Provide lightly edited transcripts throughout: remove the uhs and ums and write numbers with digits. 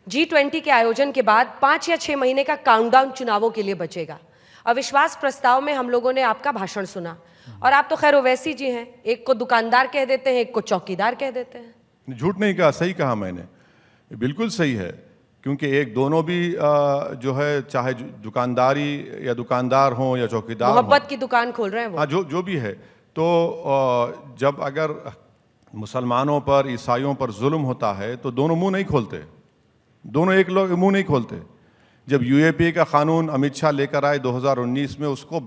G20 के आयोजन के बाद 5 या 6 महीने का काउंटडाउन चुनावों के लिए बचेगा। अविश्वास प्रस्ताव में हम लोगों ने आपका भाषण सुना और आप तो खैर ओवैसी जी हैं, एक को दुकानदार कह देते हैं, एक को चौकीदार कह देते हैं। झूठ नहीं कहा, सही कहा मैंने, बिल्कुल सही है। क्योंकि एक दोनों भी जो है, चाहे दुकानदारी या दुकानदार हो या चौकीदार मोहब्बत की दुकान खोल रहे हैं वो। हाँ, जो भी है। तो जब अगर मुसलमानों पर, ईसाइयों पर जुल्म होता है तो दोनों मुंह नहीं खोलते, दोनों एक लोग मुंह नहीं खोलते। जब यूएपीए का कानून अमित शाह लेकर आए 2019 में, उसको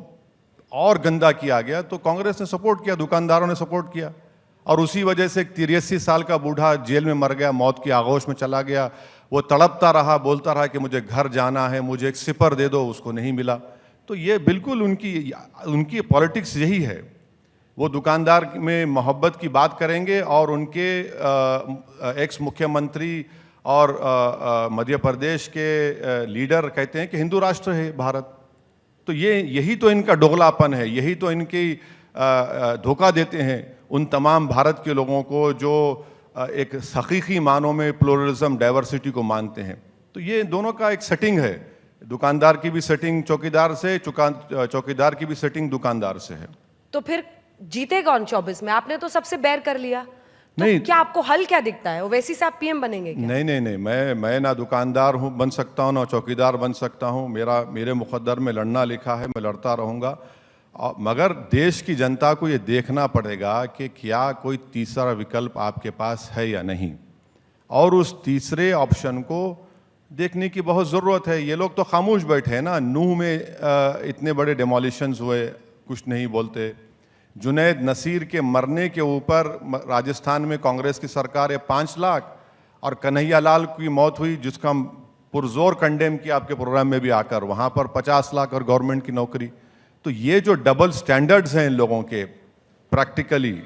और गंदा किया गया तो कांग्रेस ने सपोर्ट किया, दुकानदारों ने सपोर्ट किया, और उसी वजह से एक 83 साल का बूढ़ा जेल में मर गया, मौत की आगोश में चला गया। वो तड़पता रहा, बोलता रहा कि मुझे घर जाना है, मुझे एक सिपर दे दो, उसको नहीं मिला। तो ये बिल्कुल उनकी पॉलिटिक्स यही है। वो दुकानदार में मोहब्बत की बात करेंगे और उनके एक्स मुख्यमंत्री और मध्य प्रदेश के लीडर कहते हैं कि हिंदू राष्ट्र है भारत। तो यही तो इनका दोगलापन है, यही तो इनकी धोखा देते हैं उन तमाम भारत के लोगों को जो एक हकीकी मानों में प्लुरलिज्म, डाइवर्सिटी को मानते हैं। तो ये दोनों का एक सेटिंग है, दुकानदार की भी सेटिंग चौकीदार से, चौकीदार की भी सेटिंग दुकानदार से है। तो फिर जीते कौन 24 में? आपने तो सबसे बैर कर लिया। तो नहीं, क्या आपको हल क्या दिखता है? ओवैसी साहब पीएम बनेंगे क्या? नहीं, मैं ना दुकानदार हूँ बन सकता हूँ, ना चौकीदार बन सकता हूँ। मेरे मुकद्दर में लड़ना लिखा है, मैं लड़ता रहूँगा। मगर देश की जनता को ये देखना पड़ेगा कि क्या कोई तीसरा विकल्प आपके पास है या नहीं, और उस तीसरे ऑप्शन को देखने की बहुत ज़रूरत है। ये लोग तो खामोश बैठे हैं ना। नूह में इतने बड़े डेमोलिशंस हुए, कुछ नहीं बोलते। जुनैद नसीर के मरने के ऊपर राजस्थान में कांग्रेस की सरकार है 5 लाख, और कन्हैया लाल की मौत हुई जिसका हम पुरजोर कंडेम किया आपके प्रोग्राम में भी आकर, वहाँ पर 50 लाख और गवर्नमेंट की नौकरी। तो ये जो डबल स्टैंडर्ड्स हैं इन लोगों के, प्रैक्टिकली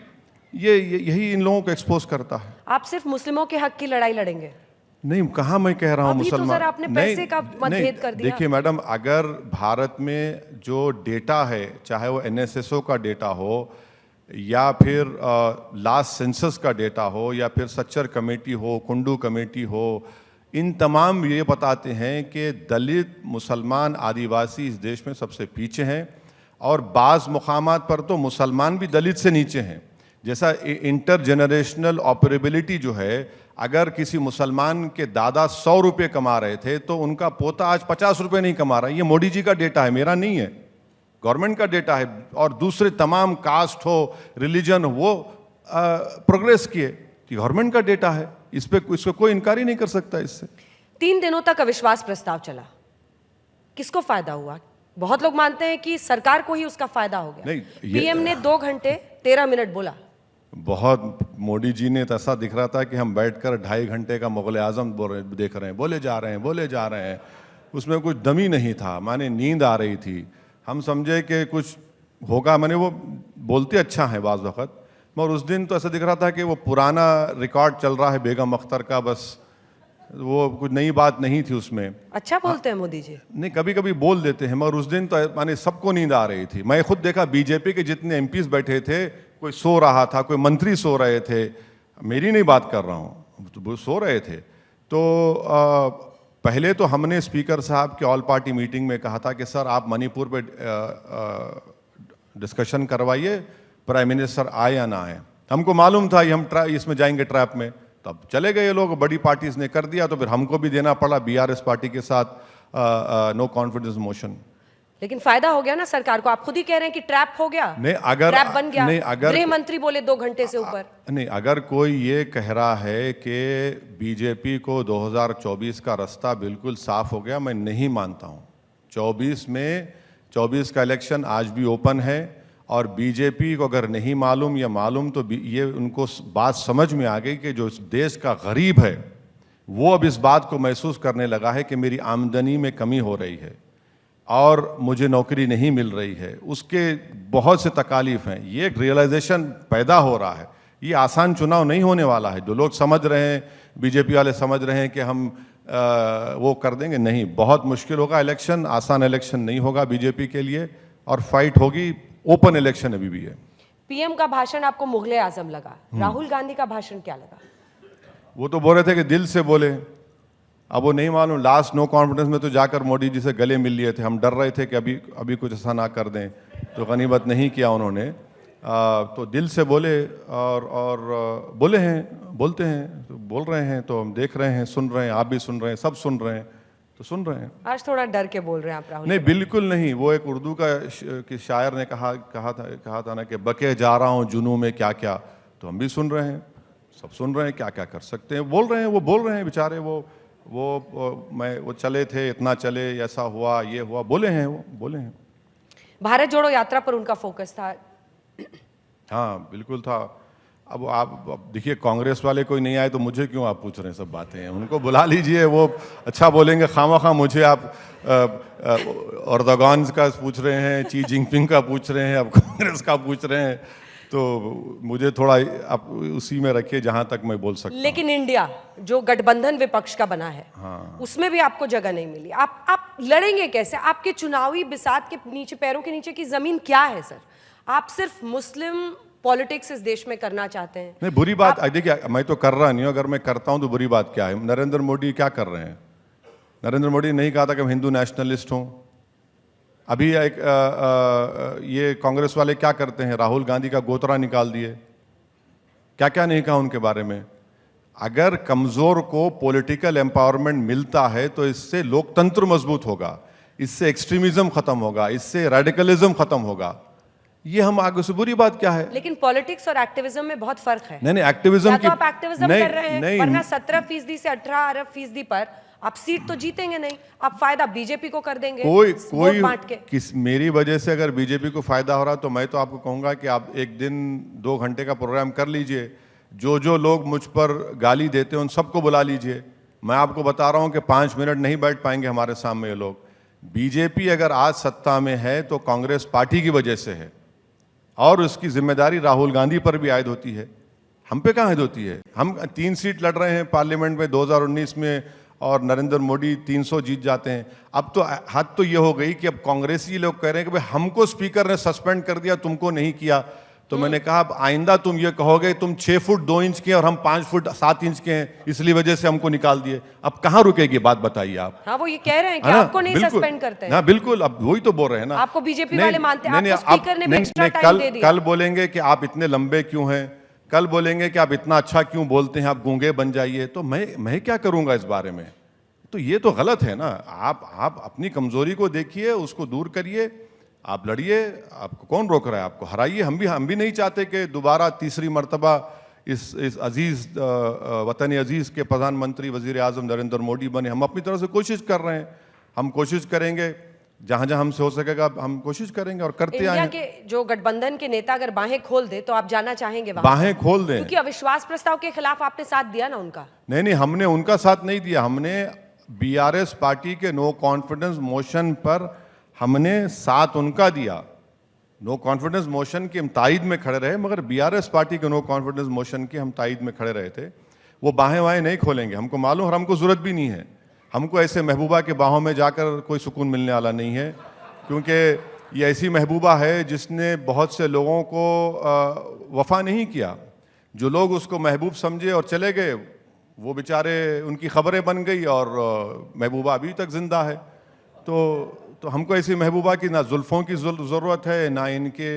यही इन लोगों को एक्सपोज करता है। आप सिर्फ मुस्लिमों के हक की लड़ाई लड़ेंगे? नहीं, कहाँ मैं कह रहा हूँ मुसलमान। तो आपने पैसे का मतभेद कर दिया। देखिए मैडम, अगर भारत में जो डेटा है, चाहे वो एनएसएसओ का डेटा हो या फिर लास्ट सेंसस का डेटा हो या फिर सच्चर कमेटी हो, कुंडू कमेटी हो, इन तमाम ये बताते हैं कि दलित, मुसलमान, आदिवासी इस देश में सबसे पीछे हैं, और बाज़ मुकामात पर तो मुसलमान भी दलित से नीचे हैं। जैसा इंटर जनरेशनल ऑपरेबिलिटी जो है, अगर किसी मुसलमान के दादा 100 रुपये कमा रहे थे तो उनका पोता आज 50 रुपये नहीं कमा रहा है। ये मोदी जी का डेटा है, मेरा नहीं है, गवर्नमेंट का डेटा है। और दूसरे तमाम कास्ट हो, रिलीजन हो, वो प्रोग्रेस किए, गवर्नमेंट का डेटा है। इसको कोई इनकार ही नहीं कर सकता। इससे 3 दिनों तक अविश्वास प्रस्ताव चला, किसको फायदा हुआ? बहुत लोग मानते हैं कि सरकार को ही उसका फायदा हो गया। नहीं, पीएम ने 2 घंटे 13 मिनट बोला। बहुत मोदी जी ने तो ऐसा दिख रहा था कि हम बैठकर 2.5 घंटे का मुगल आजम देख रहे हैं, बोले जा रहे हैं। उसमें कुछ दमी नहीं था, माने नींद आ रही थी। हम समझे कि कुछ होगा, माने वो बोलते अच्छा है बाज़ वक़्त, मगर उस दिन तो ऐसा दिख रहा था कि वो पुराना रिकॉर्ड चल रहा है बेगम अख्तर का, बस वो कुछ नई बात नहीं थी उसमें। अच्छा बोलते हैं मोदी जी? नहीं, कभी कभी बोल देते हैं, मगर उस दिन तो माने सबको नींद आ रही थी। मैं खुद देखा, बीजेपी के जितने एमपीज बैठे थे, कोई सो रहा था, कोई मंत्री सो रहे थे, मेरी नहीं बात कर रहा हूँ, तो वो सो रहे थे। तो पहले तो हमने स्पीकर साहब के ऑल पार्टी मीटिंग में कहा था कि सर आप मणिपुर पे डिस्कशन करवाइए, प्राइम मिनिस्टर आए या ना आए। हमको मालूम था ये हम इसमें जाएंगे ट्रैप में, तब चले गए ये लोग, बड़ी पार्टीज ने कर दिया, तो फिर हमको भी देना पड़ा बीआरएस पार्टी के साथ नो कॉन्फिडेंस मोशन। लेकिन फायदा हो गया ना सरकार को। आप खुद ही कह रहे हैं कि ट्रैप हो गया, नहीं, अगर ट्रैप बन गया। नहीं, अगर गृह मंत्री बोले 2 घंटे से ऊपर। नहीं, अगर कोई ये कह रहा है कि बीजेपी को 2024 का रास्ता बिल्कुल साफ हो गया, मैं नहीं मानता हूँ। 24 का इलेक्शन आज भी ओपन है, और बीजेपी को अगर नहीं मालूम या मालूम तो ये उनको बात समझ में आ गई कि जो इस देश का गरीब है वो अब इस बात को महसूस करने लगा है कि मेरी आमदनी में कमी हो रही है और मुझे नौकरी नहीं मिल रही है। उसके बहुत से तकालीफ हैं, ये एक रियलाइजेशन पैदा हो रहा है। ये आसान चुनाव नहीं होने वाला है। जो लोग समझ रहे हैं, बीजेपी वाले समझ रहे हैं कि हम वो कर देंगे, नहीं, बहुत मुश्किल होगा इलेक्शन, आसान इलेक्शन नहीं होगा बीजेपी के लिए, और फाइट होगी। ओपन इलेक्शन अभी भी है। पीएम का भाषण आपको मुगले आजम लगा, राहुल गांधी का भाषण क्या लगा? वो तो बोल रहे थे कि दिल से बोले, अब वो नहीं मालूम, लास्ट नो कॉन्फिडेंस में तो जाकर मोदी जी से गले मिल लिए थे। हम डर रहे थे कि अभी अभी कुछ ऐसा ना कर दें, तो गनीमत नहीं किया उन्होंने। तो दिल से बोले और बोले हैं, बोलते हैं, तो बोल रहे हैं, तो हम देख रहे हैं, सुन रहे हैं, आप भी सुन रहे हैं, सब सुन रहे हैं, तो सुन रहे हैं। आज थोड़ा डर के बोल रहे हैं आप राहुल। नहीं, बिल्कुल नहीं। वो एक उर्दू की शायर ने कहा था ना कि बके जा रहा हूँ जुनू में क्या क्या, तो हम भी सुन रहे हैं, सब सुन रहे हैं, क्या क्या कर सकते हैं। बोल रहे हैं, वो बोल रहे हैं बेचारे, वो चले थे, इतना चले, ऐसा हुआ, ये हुआ, बोले हैं, वो बोले हैं। भारत जोड़ो यात्रा पर उनका फोकस था। हाँ बिल्कुल था। अब आप देखिए, कांग्रेस वाले कोई नहीं आए तो मुझे क्यों आप पूछ रहे हैं सब बातें? उनको बुला लीजिए, वो अच्छा बोलेंगे। खामा मुझे आप अर्दोगान का पूछ रहे हैं, शी जिनपिंग का पूछ रहे हैं, अब कांग्रेस का पूछ रहे हैं, तो मुझे थोड़ा आप उसी में रखिए जहां तक मैं बोल सकता हूं। लेकिन इंडिया जो गठबंधन विपक्ष का बना है, हाँ। उसमें भी आपको जगह नहीं मिली। आप लड़ेंगे कैसे? आपके चुनावी बिसात के नीचे, पैरों के नीचे की जमीन क्या है सर? आप सिर्फ मुस्लिम पॉलिटिक्स इस देश में करना चाहते हैं। नहीं, बुरी बात देखिए, मैं तो कर रहा नहीं हूं। अगर मैं करता हूं तो बुरी बात क्या है? नरेंद्र मोदी क्या कर रहे हैं? नरेंद्र मोदी नहीं कहा था कि मैं हिंदू नेशनलिस्ट हूं। अभी ये कांग्रेस वाले क्या करते हैं? राहुल गांधी का गोतरा निकाल दिए। क्या क्या नहीं कहा उनके बारे में। अगर कमजोर को पॉलिटिकल एम्पावरमेंट मिलता है तो इससे लोकतंत्र मजबूत होगा, इससे एक्सट्रीमिज्म खत्म होगा, इससे रेडिकलिज्म खत्म होगा। ये हम आगे से बुरी बात क्या है? लेकिन पॉलिटिक्स और एक्टिविज्म में बहुत फर्क है। नहीं, एक्टिविज्म तो आप एक्टिविज्म कर रहे हैं, वरना 17% से 18% पर आप सीट तो जीतेंगे नहीं। आप फायदा बीजेपी को कर देंगे कोई बांट के। मेरी वजह से अगर बीजेपी को फायदा हो रहा तो मैं तो आपको कहूंगा कि आप एक दिन 2 घंटे का प्रोग्राम कर लीजिए। जो लोग मुझ पर गाली देते हैं उन सबको बुला लीजिए। मैं आपको बता रहा हूं कि 5 मिनट नहीं बैठ पाएंगे हमारे सामने ये लोग। बीजेपी अगर आज सत्ता में है तो कांग्रेस पार्टी की वजह से है, और उसकी जिम्मेदारी राहुल गांधी पर भी आयद होती है, हम पे कहाँ आयद होती है? हम 3 सीट लड़ रहे हैं पार्लियामेंट में 2019 में, और नरेंद्र मोदी 300 जीत जाते हैं। अब तो हद तो ये हो गई कि अब कांग्रेसी लोग कह रहे हैं कि भाई हमको स्पीकर ने सस्पेंड कर दिया, तुमको नहीं किया। तो मैंने कहा अब आइंदा तुम ये कहोगे तुम 6 फुट 2 इंच के और हम 5 फुट 7 इंच के हैं, इसलिए वजह से हमको निकाल दिए। अब कहाँ रुकेगी बात, बताइए आप। हाँ, वो ये कह रहे हैं कि आपको नहीं सस्पेंड करते हैं। हाँ बिल्कुल, अब वही तो बोल रहे हैं ना। आपको बीजेपी वाले मानते हैं, आपको स्पीकर ने भी एक्स्ट्रा टाइम दे दिया। कल बोलेंगे कि आप इतने लंबे क्यों हैं, कल बोलेंगे कि आप इतना अच्छा क्यों बोलते हैं, आप गूंगे बन जाइए। तो मैं क्या करूंगा इस बारे में? तो ये तो गलत है ना। आप अपनी कमजोरी को देखिए, उसको दूर करिए, आप लड़िए। आपको कौन रोक रहा है? आपको हराइए। हम भी नहीं चाहते कि दोबारा तीसरी मर्तबा इस अजीज वतन अजीज के प्रधानमंत्री वजीर आजम नरेंद्र मोदी बने। हम अपनी तरफ से कोशिश कर रहे हैं, हम कोशिश करेंगे, जहां जहां हमसे हो सकेगा हम कोशिश करेंगे और करते आए हैं। इंडिया के जो गठबंधन के नेता अगर बाहें खोल दे तो आप जाना चाहेंगे वहां? बाहें खोल दें, क्योंकि अविश्वास प्रस्ताव के खिलाफ आपने साथ दिया ना उनका। नहीं, हमने उनका साथ नहीं दिया। हमने बीआरएस पार्टी के नो कॉन्फिडेंस मोशन पर हमने साथ उनका दिया। नो कॉन्फिडेंस मोशन की हम तायद में खड़े रहे, मगर बीआरएस पार्टी के नो कॉन्फिडेंस मोशन की हम तायद में खड़े रहे थे। वो बाहें वाहें नहीं खोलेंगे, हमको मालूम, और हमको जरूरत भी नहीं है। हमको ऐसे महबूबा के बाहों में जाकर कोई सुकून मिलने वाला नहीं है, क्योंकि ये ऐसी महबूबा है जिसने बहुत से लोगों को वफा नहीं किया। जो लोग उसको महबूब समझे और चले गए, वो बेचारे उनकी खबरें बन गई और महबूबा अभी तक जिंदा है। तो हमको ऐसी महबूबा की ना जुल्फ़ों की ज़रूरत है, ना इनके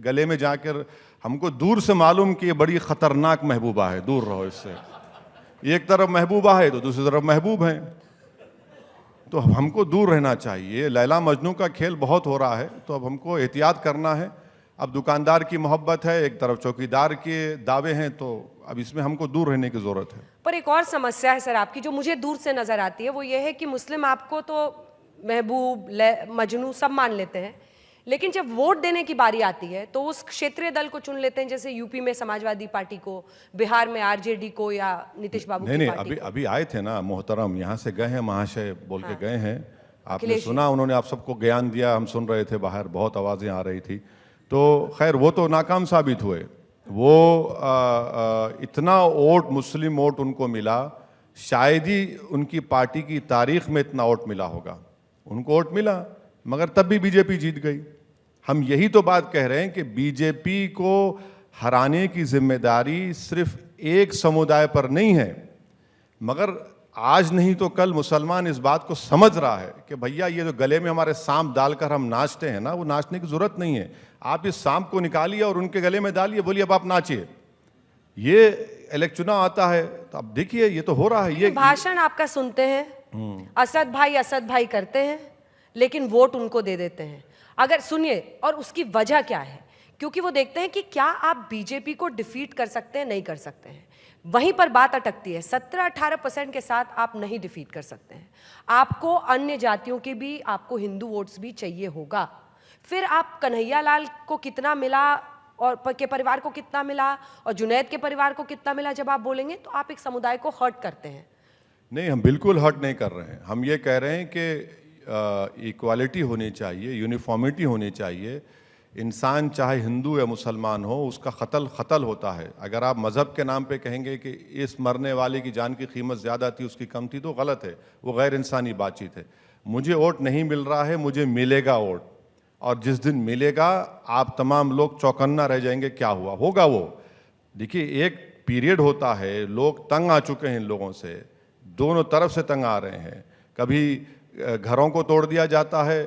गले में जाकर। हमको दूर से मालूम कि ये बड़ी ख़तरनाक महबूबा है, दूर रहो इससे। एक तरफ महबूबा है तो दूसरी तरफ महबूब हैं, तो हमको दूर रहना चाहिए। लैला मजनू का खेल बहुत हो रहा है, तो अब हमको एहतियात करना है। अब दुकानदार की मोहब्बत है, एक तरफ चौकीदार के दावे हैं, तो अब इसमें हमको दूर रहने की ज़रूरत है। पर एक और समस्या है सर आपकी, जो मुझे दूर से नजर आती है, वो ये है कि मुस्लिम आपको तो महबूब मजनू सब मान लेते हैं, लेकिन जब वोट देने की बारी आती है तो उस क्षेत्रीय दल को चुन लेते हैं, जैसे यूपी में समाजवादी पार्टी को, बिहार में आरजेडी को, या नीतीश बाबू की पार्टी को। अभी आए थे ना मोहतरम, यहाँ से गए हैं, महाशय बोल के गए हैं। आपने सुना, उन्होंने आप सबको ज्ञान दिया, हम सुन रहे थे, बाहर बहुत आवाज़ें आ रही थी। तो खैर वो तो नाकाम साबित हुए। वो इतना वोट, मुस्लिम वोट उनको मिला, शायद ही उनकी पार्टी की तारीख में इतना वोट मिला होगा। उनको वोट मिला, मगर तब भी बीजेपी जीत गई। हम यही तो बात कह रहे हैं कि बीजेपी को हराने की जिम्मेदारी सिर्फ एक समुदाय पर नहीं है, मगर आज नहीं तो कल मुसलमान इस बात को समझ रहा है कि भैया ये जो गले में हमारे सांप डालकर हम नाचते हैं ना, वो नाचने की जरूरत नहीं है। आप इस सांप को निकालिए और उनके गले में डालिए, बोलिए अब आप नाचिए। ये इलेक्शन चुनाव आता है तो अब देखिए ये तो हो रहा है। ये भाषण आपका सुनते हैं, असद भाई करते हैं, लेकिन वोट उनको दे देते हैं। अगर सुनिए, और उसकी वजह क्या है? क्योंकि वो देखते हैं कि क्या आप बीजेपी को डिफीट कर सकते हैं, नहीं कर सकते हैं। वहीं पर बात अटकती है। 17-18% के साथ आप नहीं डिफीट कर सकते हैं। आपको अन्य जातियों के भी, आपको हिंदू वोट्स भी चाहिए होगा। फिर आप कन्हैया लाल को कितना मिला और के परिवार को कितना मिला और जुनैद के परिवार को कितना मिला, जब आप बोलेंगे तो आप एक समुदाय को हर्ट करते हैं। नहीं, हम बिल्कुल हर्ट नहीं कर रहे हैं। हम ये कह रहे हैं कि इक्वालिटी होनी चाहिए, यूनिफॉर्मिटी होनी चाहिए। इंसान चाहे हिंदू या मुसलमान हो, उसका क़त्ल होता है। अगर आप मज़हब के नाम पे कहेंगे कि इस मरने वाले की जान की कीमत ज़्यादा थी, उसकी कम थी, तो गलत है, वो गैर इंसानी बातचीत है। मुझे वोट नहीं मिल रहा है, मुझे मिलेगा वोट, और जिस दिन मिलेगा आप तमाम लोग चौकन्ना रह जाएंगे, क्या हुआ होगा वो। देखिए, एक पीरियड होता है, लोग तंग आ चुके हैं इन लोगों से, दोनों तरफ से तंग आ रहे हैं। कभी घरों को तोड़ दिया जाता है,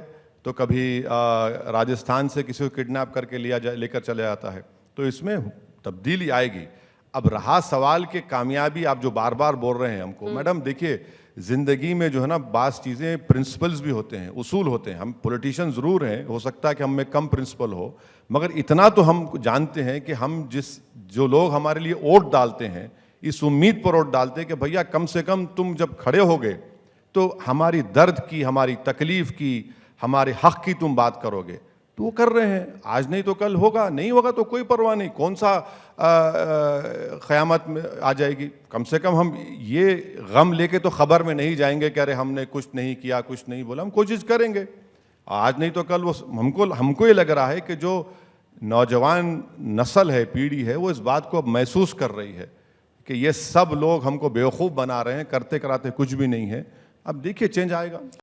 तो कभी राजस्थान से किसी को किडनैप करके लेकर चले जाता है। तो इसमें तब्दीली आएगी। अब रहा सवाल कि कामयाबी, आप जो बार बार बोल रहे हैं हमको, मैडम देखिए, ज़िंदगी में जो है ना, बास चीज़ें प्रिंसिपल्स भी होते हैं, उसूल होते हैं। हम पॉलिटिशियन ज़रूर हैं, हो सकता है कि हम में कम प्रिंसिपल हो, मगर इतना तो हम जानते हैं कि हम जो लोग हमारे लिए वोट डालते हैं, इस उम्मीद पर वोट डालते हैं कि भैया कम से कम तुम जब खड़े होगे तो हमारी दर्द की, हमारी तकलीफ़ की, हमारे हक़ की तुम बात करोगे। तो वो कर रहे हैं। आज नहीं तो कल होगा, नहीं होगा तो कोई परवाह नहीं, कौन सा क़यामत में आ जाएगी। कम से कम हम ये गम लेके तो ख़बर में नहीं जाएंगे कि अरे हमने कुछ नहीं किया, कुछ नहीं बोला। हम कोशिश करेंगे, आज नहीं तो कल वो हमको ये लग रहा है कि जो नौजवान नस्ल है, पीढ़ी है, वो इस बात को अब महसूस कर रही है कि ये सब लोग हमको बेवकूफ़ बना रहे हैं, करते कराते कुछ भी नहीं है। अब देखिए चेंज आएगा।